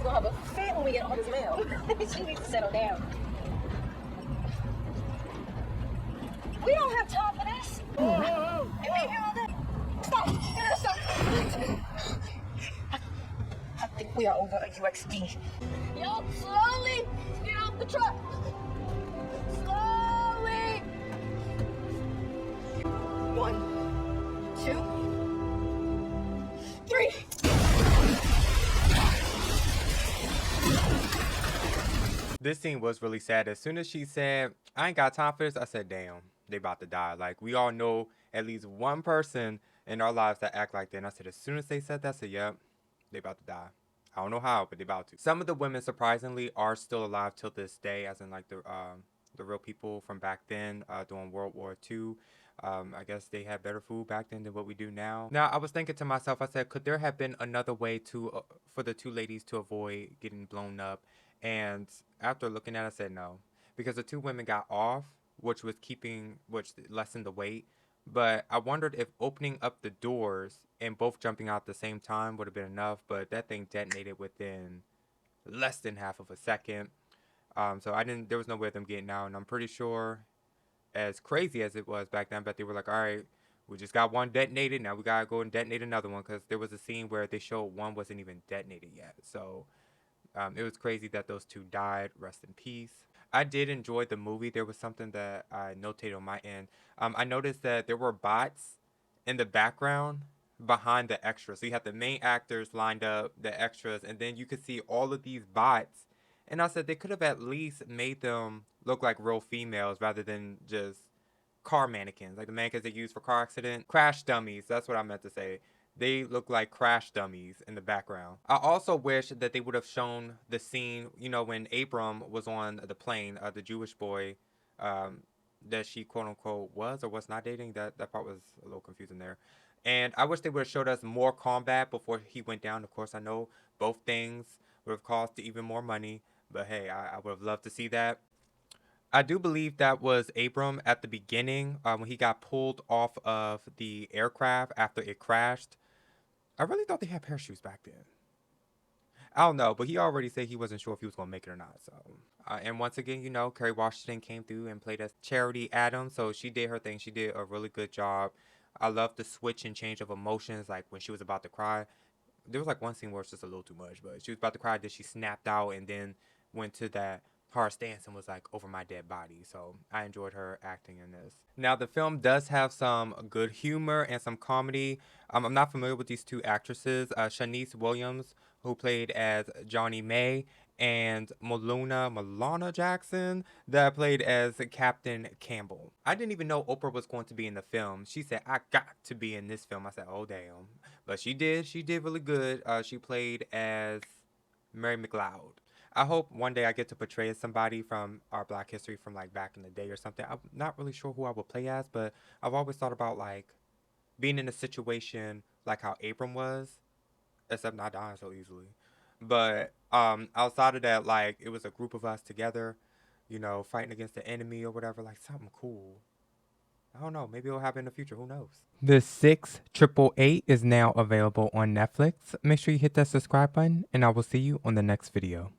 Somebody's gonna have a fit when we get all this mail. She needs to settle down. We don't have time for this. And we hear all that. Stop! Stop! I think we are over a UXB. Y'all slowly get off the truck. Slowly. 1, 2, 3. This scene was really sad. As soon as she said, I ain't got time for this, I said, damn, they about to die. Like, we all know at least one person in our lives that act like that. And I said, as soon as they said that, I said, yep, they about to die. I don't know how, but they about to. Some of the women, surprisingly, are still alive till this day, as in, like, the real people from back then during World War II. I guess they had better food back then than what we do now. Now, I was thinking to myself, I said, could there have been another way to for the two ladies to avoid getting blown up? And after looking at it, I said no. Because the two women got off, which lessened the weight. But I wondered if opening up the doors and both jumping out at the same time would have been enough. But that thing detonated within less than half of a second. So there was no way of them getting out. And I'm pretty sure, as crazy as it was back then, but they were like, all right, we just got one detonated. Now we got to go and detonate another one. Because there was a scene where they showed one wasn't even detonated yet. So it was crazy that those two died. Rest in peace. I did enjoy the movie. There was something that I notated on my end. I noticed that there were bots in the background behind the extras. So you have the main actors lined up, the extras, and then you could see all of these bots. And I said they could have at least made them look like real females rather than just car mannequins, like the mannequins they use for car accident. Crash dummies, that's what I meant to say. They look like crash dummies in the background. I also wish that they would have shown the scene, you know, when Abram was on the plane, the Jewish boy that she quote unquote was or was not dating. That part was a little confusing there. And I wish they would have showed us more combat before he went down. Of course, I know both things would have cost even more money, but hey, I would have loved to see that. I do believe that was Abram at the beginning when he got pulled off of the aircraft after it crashed. I really thought they had parachutes back then. I don't know, but he already said he wasn't sure if he was going to make it or not. So, and once again, you know, Kerry Washington came through and played as Charity Adams. So she did her thing. She did a really good job. I love the switch and change of emotions. Like when she was about to cry, there was like one scene where it's just a little too much, but she was about to cry. Then she snapped out and then went to that hard stance and was like, over my dead body. So I enjoyed her acting in this. Now the film does have some good humor and some comedy. I'm not familiar with these two actresses, Shanice Williams, who played as Johnny May, and Malona Jackson, that played as Captain Campbell. I didn't even know Oprah was going to be in the film. She said, I got to be in this film. I said, oh damn. But she did really good. She played as Mary McLeod. I hope one day I get to portray as somebody from our Black history from like back in the day or something. I'm not really sure who I would play as, but I've always thought about like being in a situation like how Abram was, except not dying so easily. But outside of that, like it was a group of us together, you know, fighting against the enemy or whatever, like something cool. I don't know. Maybe it'll happen in the future. Who knows? The 6888 is now available on Netflix. Make sure you hit that subscribe button, and I will see you on the next video.